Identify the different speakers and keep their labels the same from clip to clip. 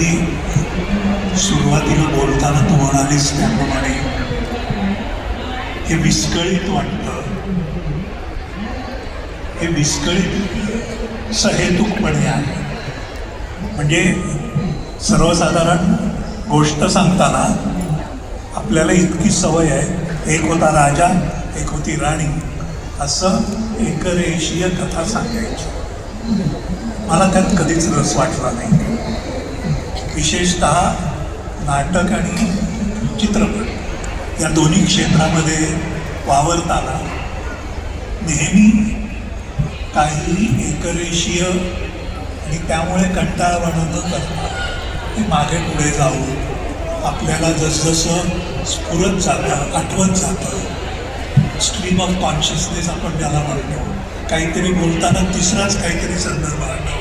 Speaker 1: अगदी सुरुवातीला बोलताना तू म्हणालीस त्याप्रमाणे हे विस्कळीत वाटतं, हे विस्कळीत सहेतुकपणे आहे. म्हणजे सर्वसाधारण गोष्ट सांगताना आपल्याला इतकी सवय आहे, एक होता राजा एक होती राणी, असं एकरेषीय कथा सांगायची. मला त्यात कधीच रस वाटला नाही. विशेषतः नाटक आणि चित्रपट या दोन्ही क्षेत्रामध्ये वावरताना नेहमी काही एकरेषीय आणि त्यामुळे कंटाळवाणं न करता ते मागे पुढे जाऊन आपल्याला जसजसं स्फुरत जातं, आठवत जातं, स्ट्रीम ऑफ कॉन्शियसनेस आपण ज्याला म्हणतो, काहीतरी बोलताना तिसराच काहीतरी संदर्भ आठवतो.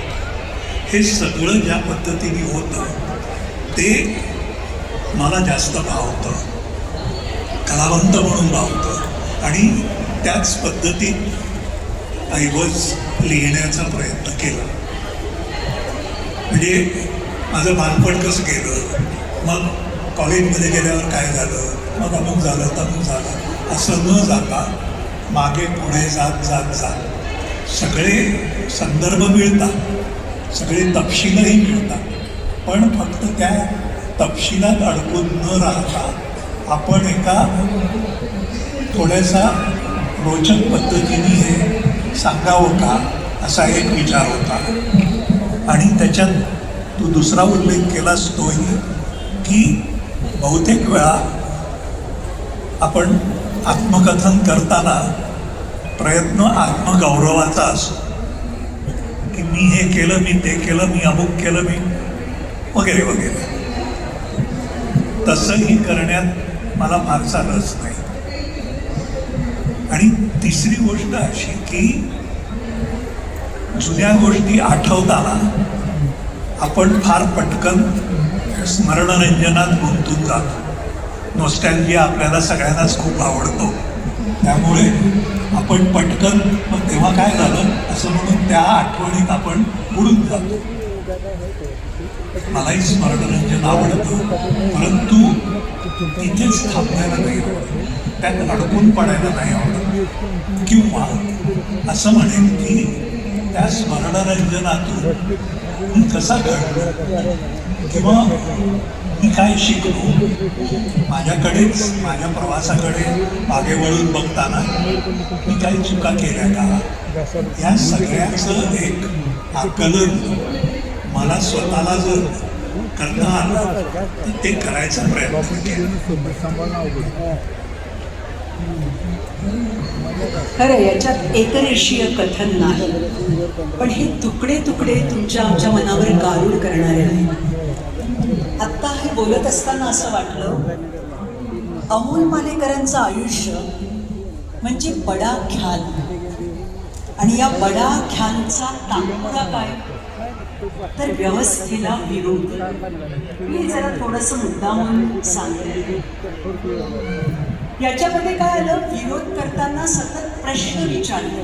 Speaker 1: हे सगळं ज्या पद्धतीने होतं ते मला जास्त भावतं, कलावंत म्हणून भावतं. आणि त्याच पद्धतीत ऐवज लिहिण्याचा प्रयत्न केला. म्हणजे माझं बालपण कसं गेलं, मग कॉलेजमध्ये गेल्यावर काय झालं, मग अमुक झालं तमुक झालं, असं न जाता मागे पुढे जात जात जात सगळे संदर्भ मिळतात, सगळे तपशीलही मिळतात. पण फक्त त्या तपशिलात अडकून न राहता आपण एका थोड्याशा रोचक पद्धतीने हे सांगावं का, असा एक विचार होता. आणि त्याच्यात तू दुसरा उल्लेख केलास तोही, की बहुतेक वेळा आपण आत्मकथन करताना प्रयत्न आत्मगौरवाचा असतो, की मी हे केलं, मी ते केलं, मी अमुक केलं, मी वगैरे वगैरे. तसंही करण्यात मला फारसा रस नाही. आणि तिसरी गोष्ट अशी की जुन्या गोष्टी आठवताना आपण फार पटकन स्मरणरंजनात गुंतून जातो. नॉस्टॅल्जिया आपल्याला सगळ्यांनाच खूप आवडतो, त्यामुळे आपण पटकन मग तेव्हा काय झालं असं म्हणून त्या आठवणीत आपण बुडून जातो. मलाही स्मरणरंजन आवडतं, परंतु तिथेच थांबवायला नाही आवडत, त्यात अडकून पडायला नाही आवडत. किंवा असं म्हणेन की त्या स्मरणरंजनातून मी कसा घडलो किंवा मी काय शिकलो, माझ्याकडेच माझ्या प्रवासाकडे मागे वळून बघताना मी काही चुका केल्या का, या सगळ्याचं एक आकलन मला स्वतःला जर करता आलं तर ते करायचा प्रयत्न केला.
Speaker 2: खरं याच्यात एकरेषीय कथन नाही, पण हे तुकडे तुकडे तुमच्या आमच्या मनावर गारूड करणारे आहेत. आत्ता हे बोलत असताना असं वाटलं, अमोल मालेकरांचं आयुष्य म्हणजे बडा ख्याल, आणि या बडा ख्यालचा तात्पुरा काय तर व्यवस्थेला विरोध. मी जरा थोडंसं मुद्दामून सांगते. याच्यामध्ये काय आलं, विरोध करताना सतत प्रश्न विचारले,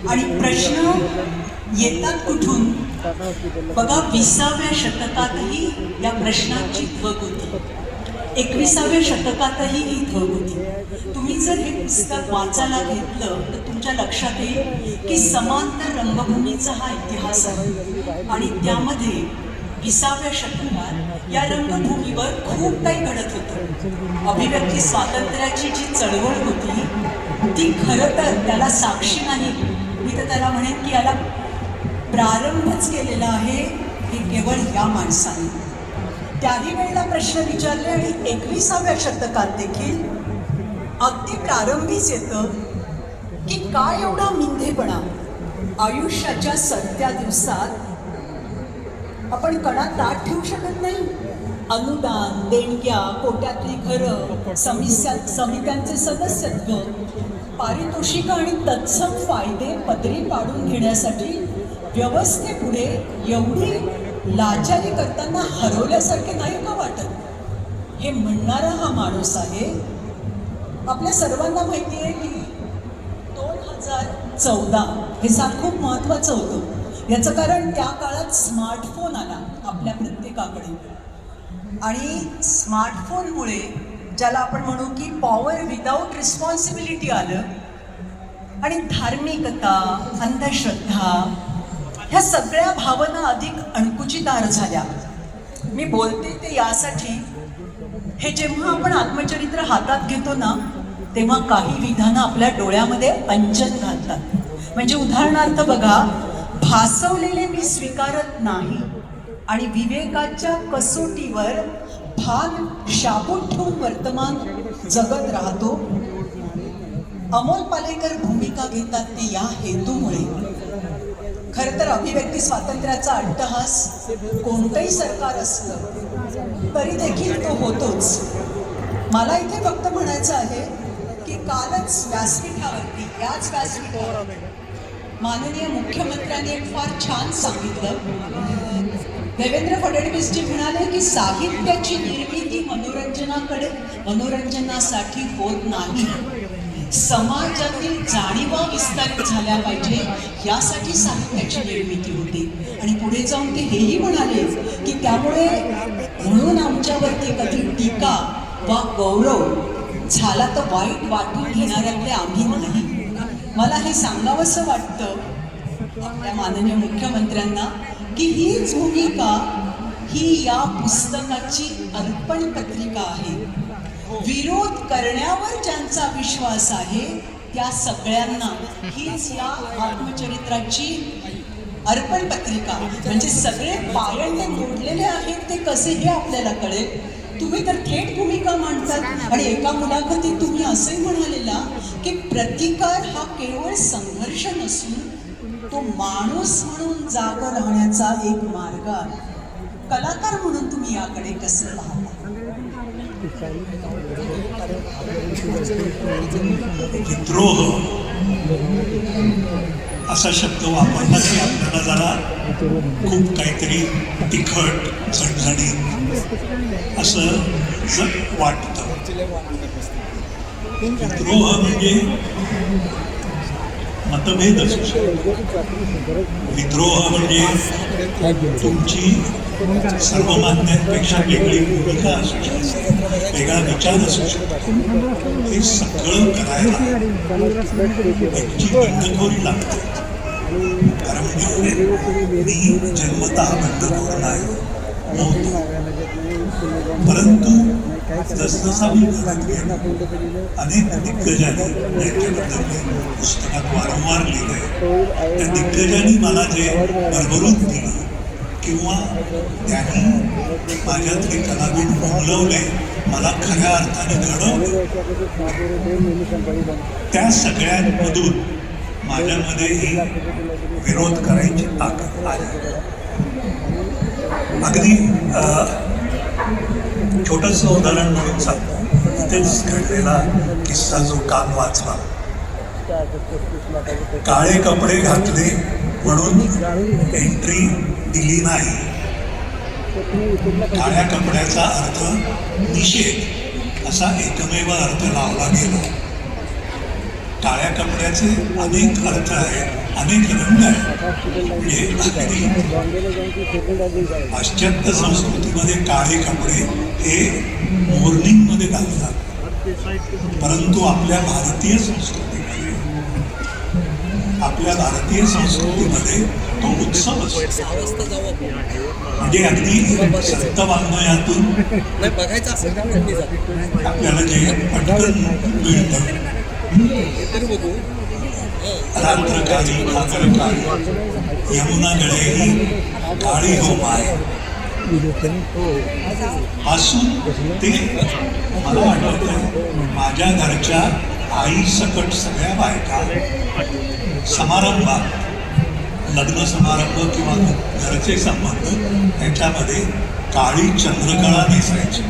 Speaker 2: आणि प्रश्न येतात कुठून बघा. 20व्या शतकातही या प्रश्नांची धग होती, 21व्या शतकातही ही धग होती. तुम्ही जर हे पुस्तक वाचायला घेतलं तर तुमच्या लक्षात येईल की समांतर रंगभूमीचा हा इतिहास आहे, आणि त्यामध्ये 20व्या शतकात या रंगभूमीवर खूप काही घडत होतं. अभिव्यक्ती स्वातंत्र्याची जी चळवळ होती ती खरं तर त्याला साक्षी नाही, मी तर त्याला म्हणेन की याला प्रारंभच केलेला आहे हे केवळ या माणसाने. त्याही वेळेला प्रश्न विचारले, आणि 21व्या शतकात देखील अगदी प्रारंभीच येतं की काय एवढा मिंधेपणा. आयुष्याच्या सरत्या दिवसात आपण कणात ताट ठेवू शकत नाही. अनुदान, देणग्या, कोट्यातली घरं, समित्यांचे सदस्यत्व, पारितोषिकं आणि तत्सम फायदे पदरी पाडून घेण्यासाठी व्यवस्थेपुढे एवढी लाचारी करताना हरवल्यासारखे नाही का वाटत. हे म्हणणारा हा माणूस आहे. आपल्या सर्वांना माहिती आहे की 2014 हे साल खूप महत्त्वाचं होतं. याचं कारण त्या काळात स्मार्टफोन आला आपल्या प्रत्येकाकडे, आणि स्मार्टफोनमुळे ज्याला आपण म्हणू की पॉवर विदाऊट रिस्पॉन्सिबिलिटी आलं, आणि धार्मिकता, अंधश्रद्धा ह्या सगळ्या भावना अधिक अणकुचीदार झाल्या. मी बोलते ते यासाठी, हे जेव्हा आपण आत्मचरित्र हातात घेतो ना, तेव्हा काही विधानं आपल्या डोळ्यामध्ये अंजन घालतात. म्हणजे उदाहरणार्थ बघा, भासवलेले मी स्वीकारत नाही आणि विवेकाच्या कसोटीवर भान शाबूत ठेवून वर्तमान जगत राहतो. अमोल पालेकर भूमिका घेतात ते या हेतूमुळे. खरं तर अभिव्यक्ती स्वातंत्र्याचा अट्टहास कोणतंही सरकार असलं तरी देखील तो होतोच. मला इथे फक्त म्हणायचं आहे की कालच व्यासपीठावरती, याच व्यासपीठावर माननीय मुख्यमंत्र्यांनी एक फार छान सांगितलं. देवेंद्र फडणवीसजी म्हणाले की साहित्याची निर्मिती मनोरंजनासाठी होत नाही, समाजातील जाणीवा विस्तारित झाल्या पाहिजे यासाठी साहित्याची निर्मिती होते. आणि पुढे जाऊन ते हेही म्हणाले की त्यामुळे म्हणून आमच्यावरती कधी टीका वा गौरव झाला तर वाईट वाटून घेणाऱ्यातले आम्ही नाही. मला हे सांगावंसं वाटतं आपल्या माननीय मुख्यमंत्र्यांना की हीच भूमिका ही या पुस्तकाची अर्पण पत्रिका आहे. विरोध करण्यावर ज्यांचा विश्वास आहे त्या सगळ्यांना हीच या आत्मचरित्राची अर्पण पत्रिका. म्हणजे सगळे पायंडे मोडलेले आहेत ते कसे हे आपल्याला कळेल. तुम्ही तर थेट भूमिका मांडतात. आणि एका मुलाखतीत तुम्ही असंही म्हणालेला की प्रतिकार हा केवळ संघर्ष नसून तो माणूस म्हणून जागा राहण्याचा एक मार्ग आहे. कलाकार म्हणून तुम्ही याकडे कसं पाहता?
Speaker 1: विद्रोह असा शब्द वापरला की आपल्याला जरा खूप काहीतरी तिखट, झणझणीत असं वाटतं. विद्रोह म्हणजे मतभेद असू शकतो. विद्रोह म्हणजे तुमची सर्वमान्यांपेक्षा वेगळी भूमिका असू शकते, वेगळा विचार असू शकतो. हे सगळं करायला त्याची बंडखोरी लागते. कारण मी जन्मतः बंडखोर नाही नव्हतो. परंतु जसजसा मी घरात गेलो, अनेक दिग्गजांनी त्यांच्याबद्दल मी पुस्तकात वारंवार लिहिलंय. त्या दिग्गजांनी मला जे भरभरून दिलं किंवा त्यांनी माझ्यातले कलागुण उमलवले, मला खऱ्या अर्थाने घडवलं, त्या सगळ्यांमधून माझ्यामध्ये ही विरोध करायची ताकद आहे. अगदी छोटंसं उदाहरण म्हणून सांगतो. इथेच घडलेला किस्सा जो काल वाचला. काळे कपडे घातले म्हणून एंट्री दिली नाही. काळ्या कपड्याचा अर्थ निषेध असा एकमेव अर्थ लावला गेला. काळ्या कपड्याचे अनेक अर्थ आहेत, अनेक रंग आहेत. म्हणजे अगदी पाश्चात्य संस्कृतीमध्ये काळे कपडे हे मोर्निंगमध्ये घालतात, परंतु आपल्या भारतीय संस्कृतीमध्ये तो उत्सव असतो. म्हणजे अगदी संतवाङ्मयातून आपल्याला जे पटकन मिळतं, रात्रकाळी भाकरकाळी यमुना गळे काळी हो माय पासून ते मला वाटतं माझ्या घरच्या आई सकट सगळ्या बायका समारंभात, लग्न समारंभ किंवा घरचे संबंध याच्यामध्ये काळी चंद्रकळा नेसायची.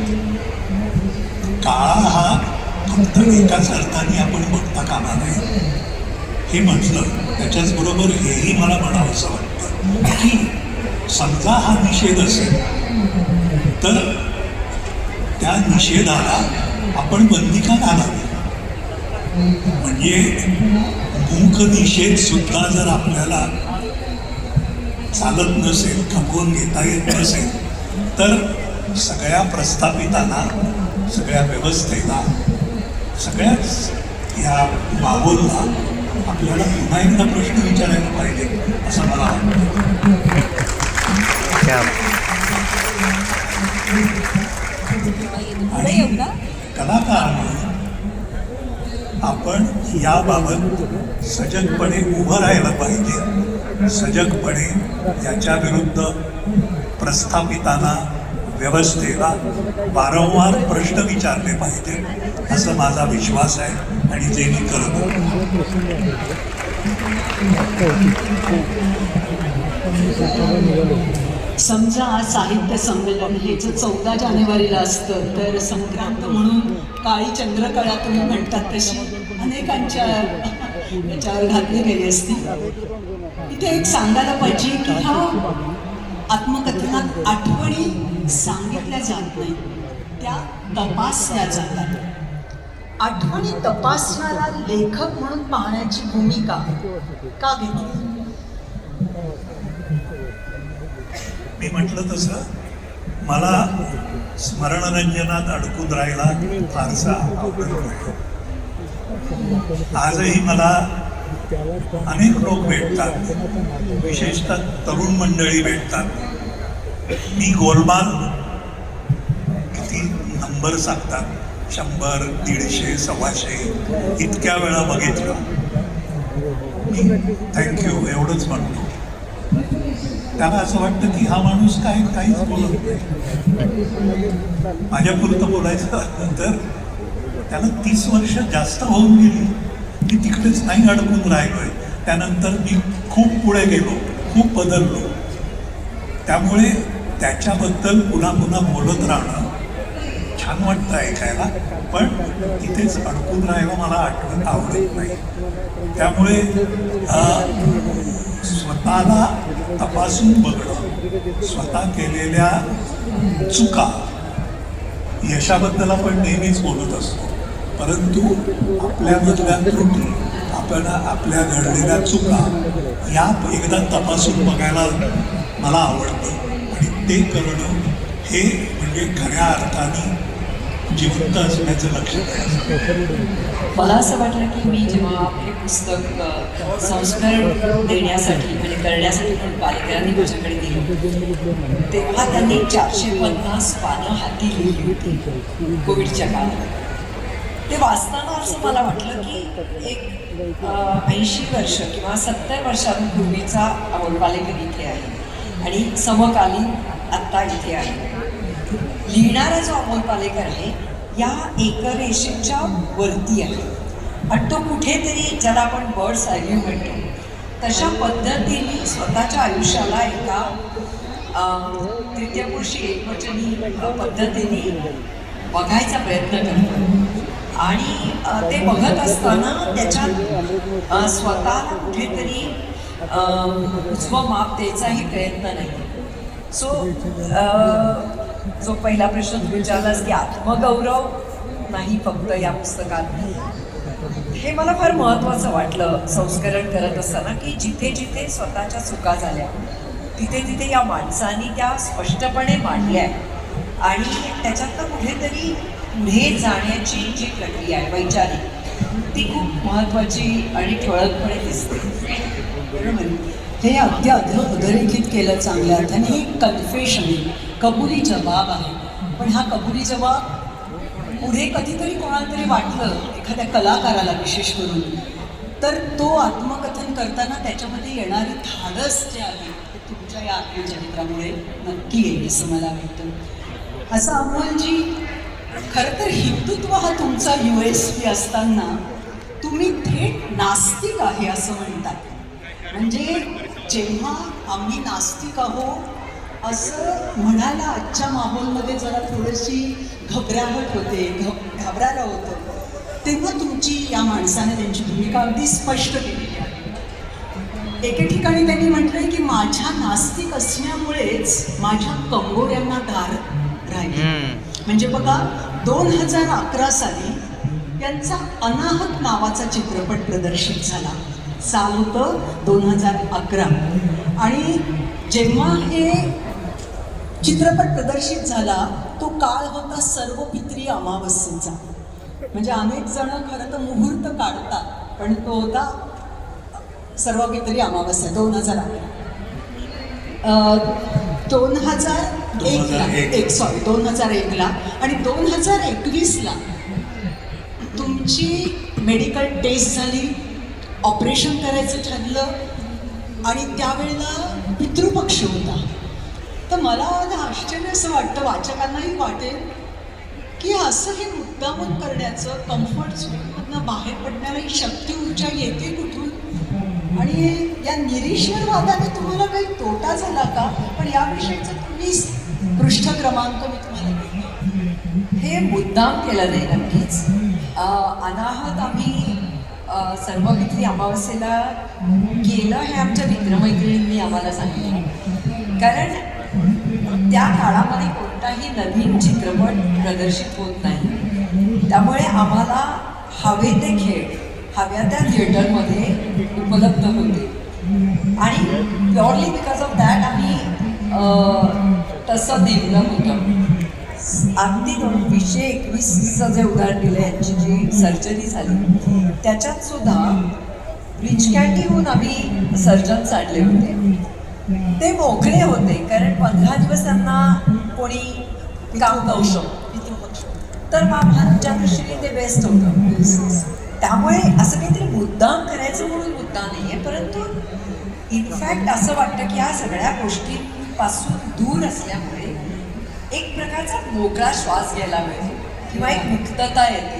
Speaker 1: काळा हा फक्त एकाच अर्थाने आपण बघता कामा नये हे म्हटलं. त्याच्याचबरोबर हेही मला म्हणावंसं वाटतं की समजा हा निषेध असेल तर त्या निषेधाला आपण बंदी का घालावी. म्हणजे मूक निषेध सुद्धा जर आपल्याला चालत नसेल, खपवून घेता येत नसेल, तर सगळ्या प्रस्थापितांना, सगळ्या व्यवस्थेला, सगळ्याच या माहोलला आपल्याला पुन्हा एकदा प्रश्न विचारायला पाहिजे असं मला वाटतं. आणि कलाकार म्हणून आपण याबाबत सजगपणे उभं राहायला पाहिजे. सजगपणे याच्या विरुद्ध प्रस्थापितांना, व्यवस्थेला वारंवार प्रश्न विचारले पाहिजे असं माझा विश्वास आहे आणि जे मी करतो.
Speaker 2: समजा साहित्य संमेलन हे जर 14 जानेवारीला असतं तर संक्रांत म्हणून काळी चंद्रकळा तुम्ही म्हणतात तशी अनेकांच्या याच्यावर घातली गेली असती. इथे एक सांगायला पाहिजे की ह्या आत्मकथनात आठवणी सांगितल्या जात नाही, त्या तपासल्या जातात. आठवणी तपासणारा लेखक म्हणून पाहण्याची भूमिका का घेतली?
Speaker 1: मी म्हटलं तसं मला स्मरणरंजनात अडकून राहायला फारसा आवडत नाही. आजही मला अनेक लोक भेटतात, विशेषतः तरुण मंडळी भेटतात. मी गोलमाल किती नंबर सांगतात, 100, 150, 125 इतक्या वेळा बघितलं. मी थँक्यू एवढंच म्हणतो. त्याला असं वाटतं की हा माणूस काहीच बोलत नाही. माझ्यापुरतं बोलायचं तर त्याला 30 वर्ष जास्त होऊन गेली. मी तिकडेच नाही अडकून राहिलोय. त्यानंतर मी खूप पुढे गेलो, खूप बदललो. त्यामुळे त्याच्याबद्दल पुन्हा पुन्हा बोलत राहणं छान वाटतं ऐकायला, पण तिथेच अडकून राहायला मला आवडत नाही. त्यामुळे स्वतःला तपासून बघणं, स्वतः केलेल्या चुका, यशाबद्दल आपण नेहमीच बोलत असतो, परंतु आपल्यामधल्या त्रुटी, आपण आपल्या घडलेल्या चुका या एकदा तपासून बघायला मला आवडतं. आणि ते करणं हे म्हणजे खऱ्या अर्थाने जिवंत असण्याचं लक्षण आहे.
Speaker 2: मला असं वाटलं की मी जेव्हा हे पुस्तक संस्करण देण्यासाठी म्हणजे करण्यासाठी पण पालेकरांनी माझ्याकडे दिलं, तेव्हा त्यांनी 450 पानं हाती लिहिली होती कोविडच्या काळात. ते वाचताना असं मला वाटलं की एक 80 वर्ष किंवा 70 वर्षांपूर्वीचा अमोल पालेकर इथे आहे आणि समकालीन आत्ता इथे आहे. लिहिणारा जो अमोल पालेकर आहे या एकरेषेच्या वरती आहे आणि तो कुठेतरी ज्याला आपण बर्ड्स आय व्ह्यू म्हणतो तशा पद्धतीने स्वतःच्या आयुष्याला एका तृतीयपुरुषी एकवचनी पद्धतीने बघायचा प्रयत्न करतो आणि ते बघत असताना त्याच्यात स्वतःला कुठेतरी उजवं माप द्यायचाही प्रयत्न नाही. जो पहिला प्रश्न तुम्ही विचारलास की आत्मगौरव नाही फक्त या पुस्तकात, हे मला फार महत्त्वाचं वाटलं संस्करण करत असताना की जिथे जिथे स्वतःच्या चुका झाल्या तिथे तिथे या माणसांनी त्या स्पष्टपणे मांडल्या आणि त्याच्यातनं कुठेतरी पुढे जाण्याची जी प्रक्रिया आहे वैचारिक, ती खूप महत्त्वाची आणि ठळकपणे दिसते. बरोबर, हे अधोरेखित केलं चांगल्या अर्थाने. ही कन्फेशन, कबुली जबाब आहे. पण हा कबुली जबाब पुढे कधीतरी कोणाला तरी वाटलं, एखाद्या कलाकाराला विशेष करून, तर तो आत्मकथन करताना त्याच्यामध्ये येणारी धाडस जे आहे ते तुमच्या या आत्मचरित्रामुळे नक्की येईल असं मला वाटतं. असं अमोलजी, खरं तर हिंदुत्व हा तुमचा USP असताना तुम्ही थेट नास्तिक आहे असं म्हणतात. म्हणजे जेव्हा आम्ही नास्तिक आहोत असं म्हणायला आजच्या माहोलमध्ये जरा थोडीशी घबराहट होते, घाबरायला होतं, तेव्हा तुमची या माणसाने त्यांची भूमिका अगदी स्पष्ट केलेली आहे. एके ठिकाणी त्यांनी म्हटलंय की माझ्या नास्तिक असण्यामुळेच माझ्या कंगोऱ्यांना दार राहिले. म्हणजे बघा, 2011 साली त्यांचा अनाहत नावाचा चित्रपट प्रदर्शित झाला साल होतं 2011. आणि जेव्हा हे चित्रपट प्रदर्शित झाला तो काळ होता सर्वपित्री अमावस्येचा. म्हणजे अनेक जण खरं तर मुहूर्त काढतात, पण तो होता सर्वपित्री अमावस्या 2011. 2001ला आणि 2021ला तुमची मेडिकल टेस्ट झाली, ऑपरेशन करायचं ठरलं आणि त्यावेळेला पितृपक्ष होता. तर मला आश्चर्य असं वाटतं, वाचकांनाही वाटेल की असं हे मुद्दामून करण्याचं, कम्फर्ट झोनमधनं बाहेर पडण्याला ही शक्ती ऊर्जा येते कुठून. आणि या निरीश्वरवादाने तुम्हाला काही तोटा झाला का? पण याविषयीचं तुम्ही पृष्ठ क्रमांक मी तुम्हाला देईन.
Speaker 3: हे मुद्दाम केलं नाही नक्कीच. अनाहत आम्ही सर्वपित्री अमावस्येला केलं हे आमच्या मित्रमैत्रिणींनी आम्हाला सांगितलं. कारण त्या काळामध्ये कोणताही नवीन चित्रपट प्रदर्शित होत नाही, त्यामुळे आम्हाला हवे ते खेळ हव्या त्या थिएटरमध्ये उपलब्ध होते. आणि प्युअरली बिकॉज ऑफ दॅट आम्ही तसं नेमलं होतं. अगदी 2021चं जे उदाहरण दिलं, यांची जी सर्जरी झाली त्याच्यात सुद्धा रिच कॅन्टीहून आम्ही सर्जन्स आणले होते. ते मोकळे होते कारण 15 दिवस त्यांना कोणी काम करू शकतो. तर माझ्या दृष्टीने ते बेस्ट होतं. त्यामुळे असं काहीतरी मुद्दाम करायचं म्हणून मुद्दा नाही आहे, परंतु इनफॅक्ट असं वाटतं की या सगळ्या गोष्टींपासून दूर असल्यामुळे एक प्रकारचा मोकळा श्वास घ्यायला मिळतो किंवा एक मुक्तता येते.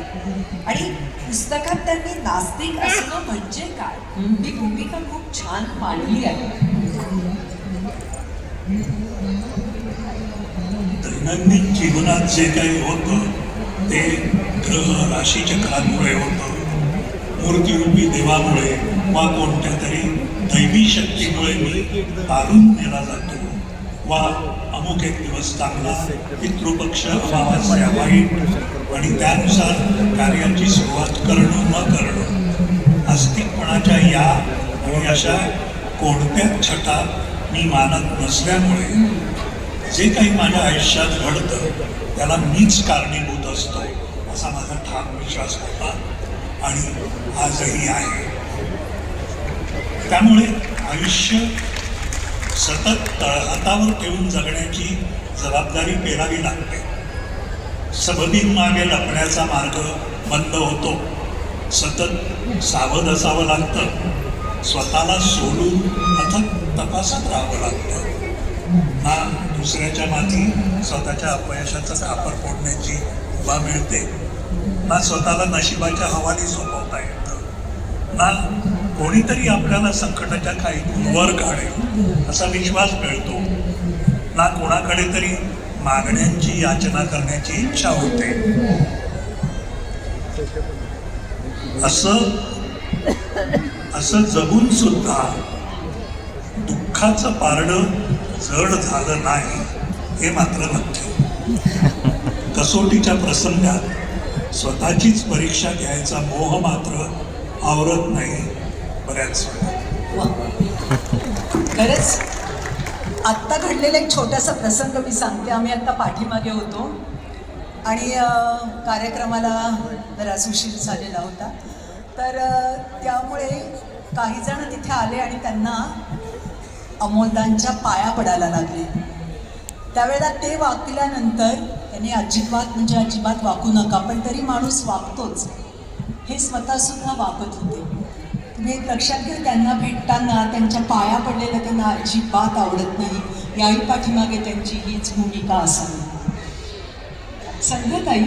Speaker 3: आणि पुस्तकात त्यांनी नास्तिक असणं म्हणजे काय ही भूमिका खूप छान मांडली आहे.
Speaker 1: दैनंदिन जीवनात जे काही होतं ते ग्रह राशीचक्रांमुळे होतं, मूर्तिरूपी देवामुळे वा कोणत्या तरी दैवी शक्तीमुळे मी तारून नेला जातो, वा अमुक एक दिवस चांगला, पितृपक्ष अमावास्या वाईट, आणि त्यानुसार कार्याची सुरुवात करणं न करणं, आस्तिकपणाच्या या आणि अशा कोणत्याच छटा मी मानत नसल्यामुळे जे काही माझ्या आयुष्यात घडतं त्याला मीच कारणीभूत असतो असा माझा ठाम विश्वास होता आणि आजही आहे. त्यामुळे आयुष्य सतत तळहातावर ठेवून जगण्याची जबाबदारी पेलावी लागते. सबबींमागे लपण्याचा मार्ग बंद होतो. सतत सावध असावं लागतं, स्वतःला सोडून अथक तपासत राहावं लागतं. ना दुसऱ्याच्या माथी स्वतःच्या अपयशाचं खापर फोडण्याची मुभा मिळते, ना स्वतःला नशिबाच्या हवाली सोपवता येतं, ना कोणीतरी आपल्याला संकटाच्या खाईतून वर काढेल असा विश्वास मिळतो, ना कोणाकडे तरी मागण्यांची याचना करण्याची इच्छा होते. असं जगून सुद्धा दुःखाचं पारडं जड झालं नाही हे मात्र नक्की. कसोटीच्या प्रसंगात स्वतःचीच परीक्षा घ्यायचा मोह मात्र आवरत नाही बऱ्याच वेळा.
Speaker 2: खरंच आत्ता घडलेला एक छोटासा प्रसंग मी सांगते. आम्ही आत्ता पाठीमागे होतो आणि कार्यक्रमाला बराच उशीर झालेला होता, तर त्यामुळे काही जण तिथे आले आणि त्यांना अमोलदांच्या पाया पडायला लागले. त्यावेळेला ते वाकल्यानंतर त्यांनी अजिबात वाकू नका, पण तरी माणूस वाकतोच हे स्वतःसुद्धा वाकत होते. तुम्ही एक लक्षात घ्या, त्यांना भेटताना त्यांच्या पाया पडलेलं त्यांना अजिबात आवडत नाही. याही पाठीमागे त्यांची हीच भूमिका असावी. संध्याताई,